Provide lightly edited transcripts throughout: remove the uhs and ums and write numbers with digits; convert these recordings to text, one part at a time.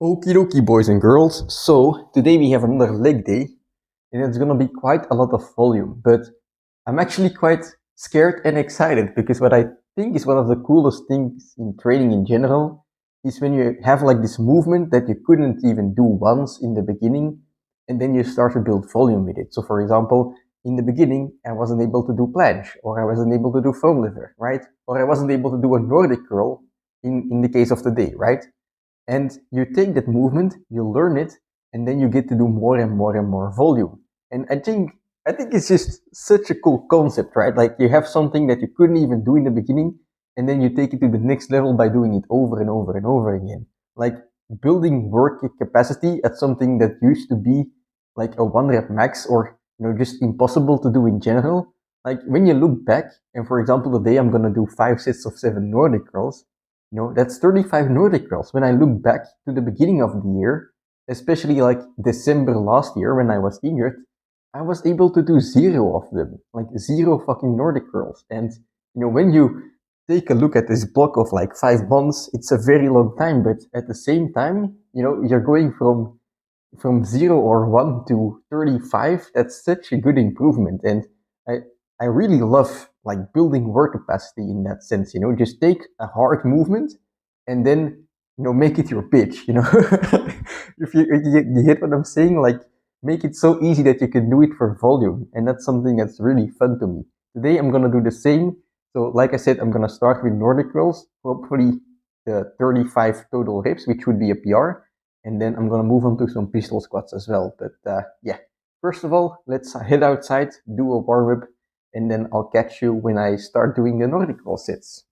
Okie dokie, boys and girls. So, today we have another leg day, and it's gonna be quite a lot of volume, but I'm actually quite scared and excited because what I think is one of the coolest things in training in general is when you have like this movement that you couldn't even do once in the beginning, and then you start to build volume with it. So, for example, in the beginning, I wasn't able to do planche, or I wasn't able to do foam lifter, right? Or I wasn't able to do a Nordic curl in the case of today, right? And you take that movement, you learn it, and then you get to do more and more and more volume. And I think it's just such a cool concept, right? Like you have something that you couldn't even do in the beginning, and then you take it to the next level by doing it over and over and over again. Like building work capacity at something that used to be like a one rep max or just impossible to do in general. Like when you look back, and for example, today I'm gonna do 5 sets of 7 Nordic curls. That's 35 Nordic curls. When I look back to the beginning of the year, especially like December last year when I was injured, I was able to do zero of them, like zero fucking Nordic curls. And when you take a look at this block of like 5 months, it's a very long time. But at the same time, you're going from 0 or 1 to 35. That's such a good improvement, and I I really love like building work capacity in that sense. Just take a hard movement and then make it your pitch. If you get what I'm saying, like make it so easy that you can do it for volume, and that's something that's really fun to me. Today I'm gonna do the same. So like I said, I'm gonna start with Nordic curls, hopefully the 35 total reps, which would be a PR, and then I'm gonna move on to some pistol squats as well. But yeah, first of all, let's head outside, do a warm up, and then I'll catch you when I start doing the Nordic roll sets.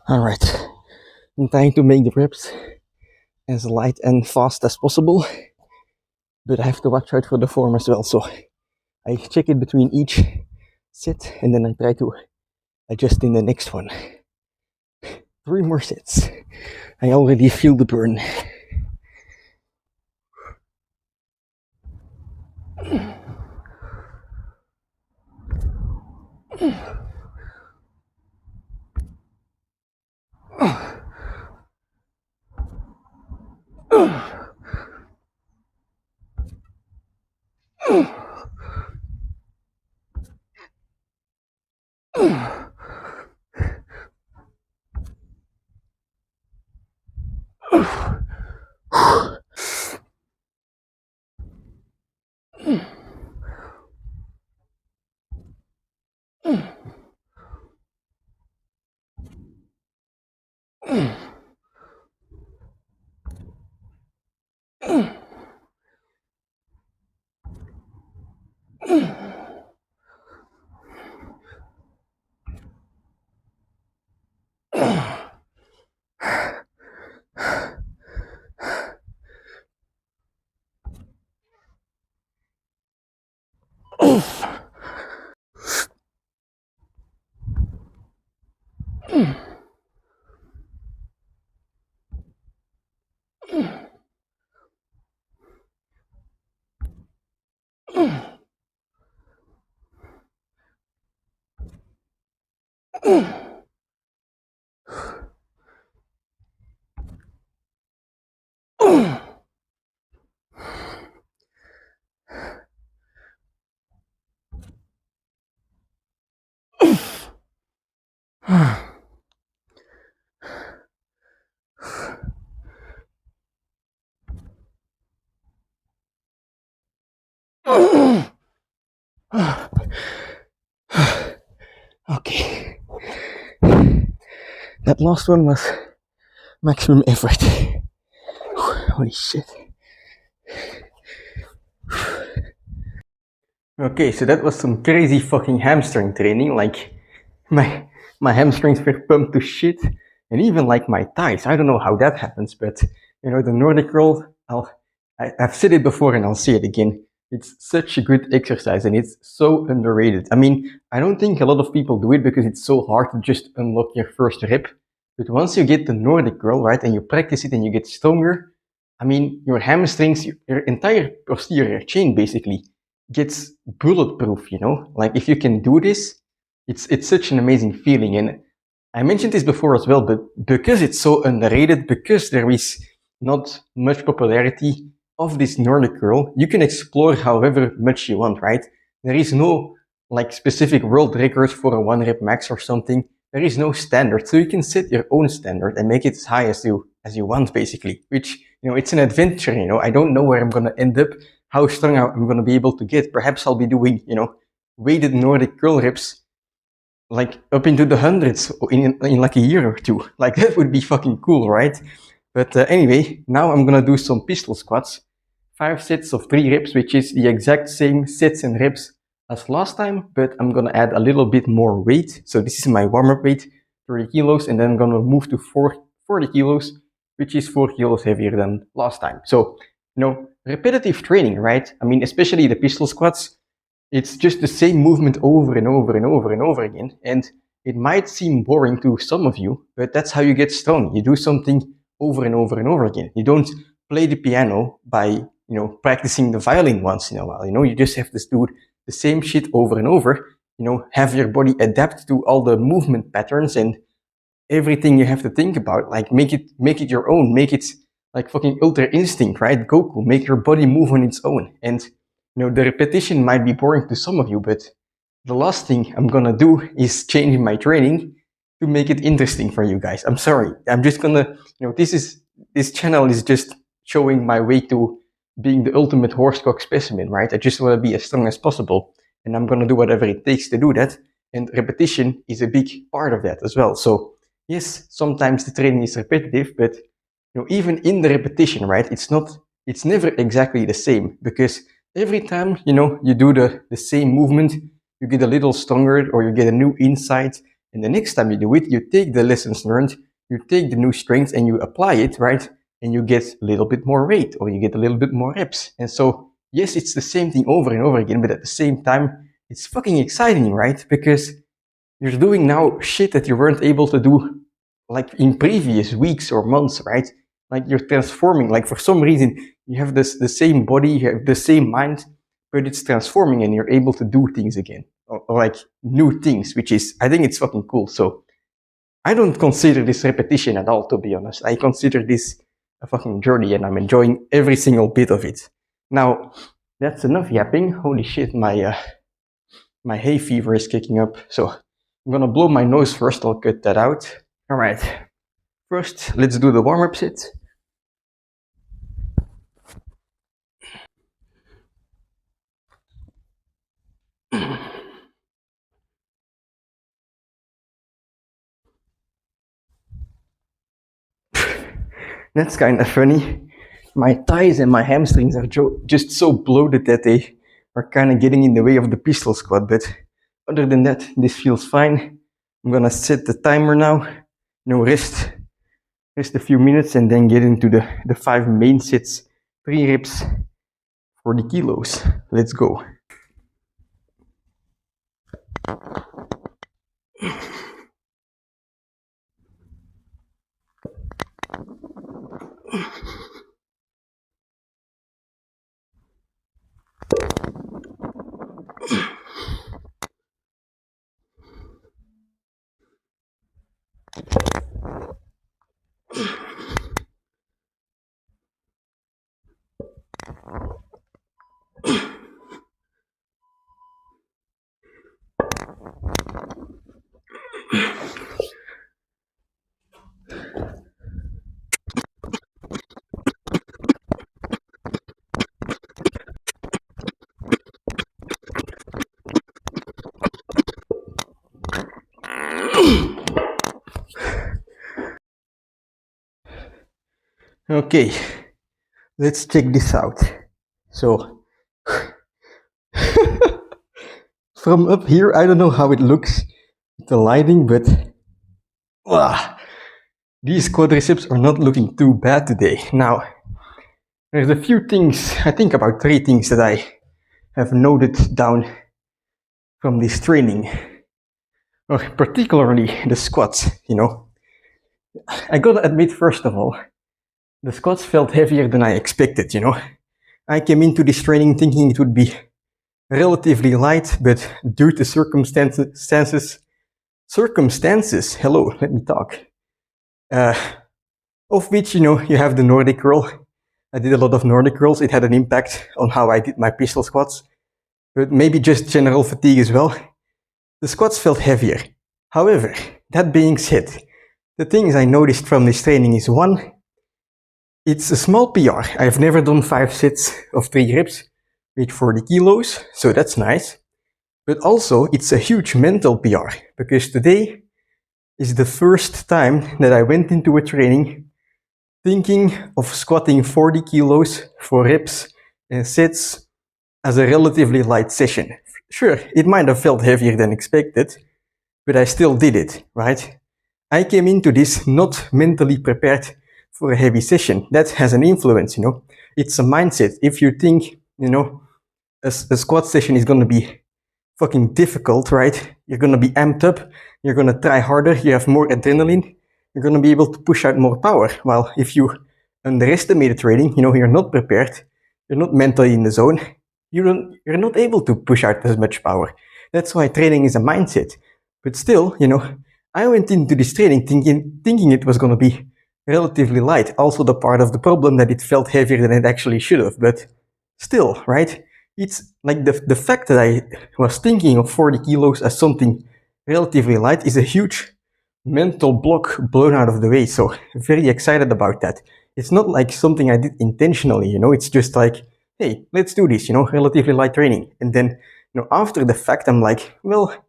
All right, I'm trying to make the reps as light and fast as possible, but I have to watch out for the form as well. So I check it between each set, and then I try to adjust in the next one. 3 more sets. I already feel the burn. That last one was maximum effort. Holy shit. Okay, so that was some crazy fucking hamstring training. Like, my my hamstrings were pumped to shit, and even like my thighs. I don't know how that happens, but the Nordic roll. I've said it before, and I'll say it again. It's such a good exercise, and it's so underrated. I mean, I don't think a lot of people do it because it's so hard to just unlock your first rep. But once you get the Nordic roll right, and you practice it, and you get stronger, I mean, your hamstrings, your entire posterior chain, basically gets bulletproof. Like if you can do this, it's such an amazing feeling. And I mentioned this before as well, but because it's so underrated, because there is not much popularity of this Nordic curl, you can explore however much you want, right? There is no like specific world record for a 1 rep max or something. There is no standard, so you can set your own standard and make it as high as you want, basically. Which it's an adventure. I don't know where I'm gonna end up, how strong I'm gonna be able to get. Perhaps I'll be doing weighted Nordic curl reps like up into the hundreds in like a year or two. Like that would be fucking cool, right? But anyway, now I'm gonna do some pistol squats. 5 sets of 3 reps, which is the exact same sets and reps as last time, but I'm gonna add a little bit more weight. So this is my warm-up weight, 30 kilos, and then I'm gonna move to 40 kilos, which is 4 kilos heavier than last time. So, repetitive training, right? I mean, especially the pistol squats, it's just the same movement over and over and over and over again. And it might seem boring to some of you, but that's how you get strong. You do something over and over and over again. You don't play the piano by, practicing the violin once in a while. You just have to do the same shit over and over. Have your body adapt to all the movement patterns and everything you have to think about. Like make it your own. Make it like fucking Ultra Instinct, right? Goku. Make your body move on its own. And the repetition might be boring to some of you, but the last thing I'm gonna do is change my training to make it interesting for you guys. I'm sorry. I'm just gonna, this channel is just showing my way to being the ultimate horsecock specimen, right? I just want to be as strong as possible, and I'm gonna do whatever it takes to do that. And repetition is a big part of that as well. So yes, sometimes the training is repetitive, but even in the repetition, right? It's never exactly the same, because every time you do the same movement, you get a little stronger or you get a new insight. And the next time you do it, you take the lessons learned, you take the new strength and you apply it, right? And you get a little bit more weight or you get a little bit more reps. And so, yes, it's the same thing over and over again, but at the same time, it's fucking exciting, right? Because you're doing now shit that you weren't able to do like in previous weeks or months, right? Like you're transforming. Like for some reason, you have the same body, you have the same mind, but it's transforming and you're able to do things again, or like new things, which is, I think it's fucking cool. So I don't consider this repetition at all, to be honest. I consider this a fucking journey and I'm enjoying every single bit of it. Now, that's enough yapping. Holy shit, my hay fever is kicking up. So I'm gonna blow my nose first, I'll cut that out. All right, first let's do the warm-up set. That's kind of funny. My thighs and my hamstrings are just so bloated that they are kind of getting in the way of the pistol squat, but other than that, this feels fine. I'm gonna set the timer now. Rest a few minutes and then get into the 5 main sets, 3 reps, 40 kilos. Let's go. Okay, let's check this out. So, from up here, I don't know how it looks with the lighting, but these quadriceps are not looking too bad today. Now, there's a few things, I think about 3 things that I have noted down from this training, or particularly the squats, I gotta admit, first of all, the squats felt heavier than I expected, I came into this training thinking it would be relatively light, but due to circumstances, hello, let me talk, of which, you have the Nordic curl. I did a lot of Nordic curls. It had an impact on how I did my pistol squats, but maybe just general fatigue as well. The squats felt heavier. However, that being said, the things I noticed from this training is, one, it's a small PR. I've never done 5 sets of 3 reps with 40 kilos, so that's nice. But also, it's a huge mental PR, because today is the first time that I went into a training thinking of squatting 40 kilos for reps and sets as a relatively light session. Sure, it might have felt heavier than expected, but I still did it, right? I came into this not mentally prepared for a heavy session. That has an influence, It's a mindset. If you think, a squat session is going to be fucking difficult, right? You're going to be amped up. You're going to try harder. You have more adrenaline. You're going to be able to push out more power. While if you underestimate the training, you're not prepared. You're not mentally in the zone. You're not able to push out as much power. That's why training is a mindset. But still, I went into this training thinking it was going to be relatively light. Also the part of the problem that it felt heavier than it actually should have. But still, right? It's like the fact that I was thinking of 40 kilos as something relatively light is a huge mental block blown out of the way. So very excited about that. It's not like something I did intentionally, it's just like, hey, let's do this, relatively light training. And then, after the fact, I'm like, well,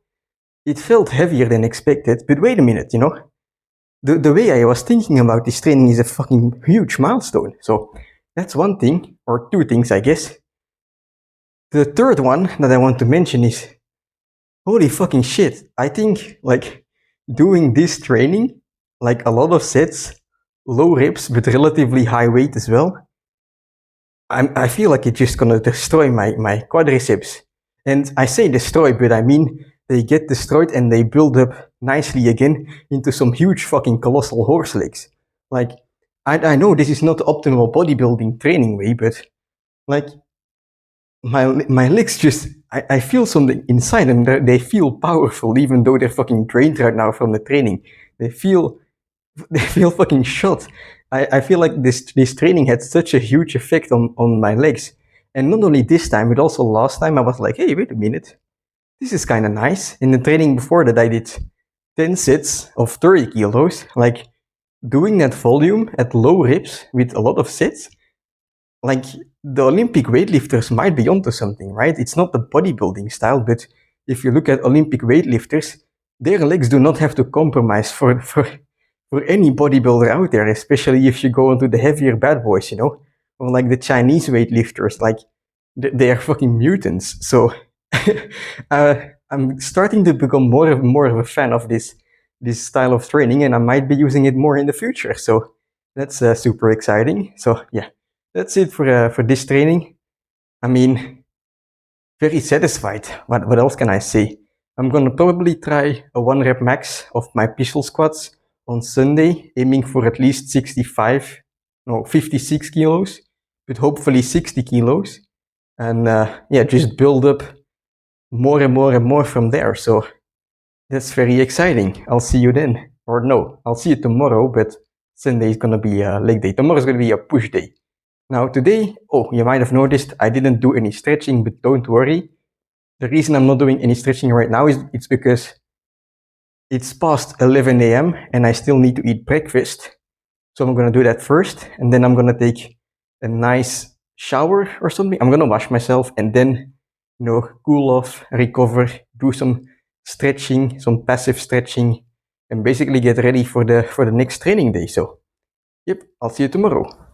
it felt heavier than expected, but wait a minute, the way I was thinking about this training is a fucking huge milestone. So that's one thing, or 2 things, I guess. The third one that I want to mention is, holy fucking shit, I think, doing this training, a lot of sets, low reps, but relatively high weight as well, I feel like it's just gonna destroy my quadriceps. And I say destroy, but I mean they get destroyed and they build up nicely again into some huge fucking colossal horse legs. I know this is not the optimal bodybuilding training way, but my legs just, I feel something inside them. They feel powerful, even though they're fucking drained right now from the training. They feel fucking shot. I feel like this training had such a huge effect on my legs. And not only this time, but also last time I was like, hey, wait a minute. This is kind of nice. In the training before that, I did 10 sets of 30 kilos. Doing that volume at low reps with a lot of sets, the Olympic weightlifters might be onto something, right? It's not the bodybuilding style, but if you look at Olympic weightlifters, their legs do not have to compromise for any bodybuilder out there, especially if you go into the heavier bad boys, or the Chinese weightlifters, they are fucking mutants. So I'm starting to become more of a fan of this style of training, and I might be using it more in the future. So that's super exciting. So yeah, that's it for this training. I mean, very satisfied. What else can I say? I'm gonna probably try a 1 rep max of my pistol squats on Sunday, aiming for at least 56 kilos, but hopefully 60 kilos. And just build up more and more from there. So that's very exciting. I'll see you then. Or no, I'll see you tomorrow, but Sunday is gonna be a leg day. Tomorrow is gonna be a push day. Now today, you might have noticed I didn't do any stretching, but don't worry. The reason I'm not doing any stretching right now is it's because it's past 11 a.m. and I still need to eat breakfast. So I'm gonna do that first, and then I'm gonna take a nice shower or something. I'm gonna wash myself and then, cool off, recover, do some stretching, some passive stretching, and basically get ready for the next training day. So, yep, I'll see you tomorrow.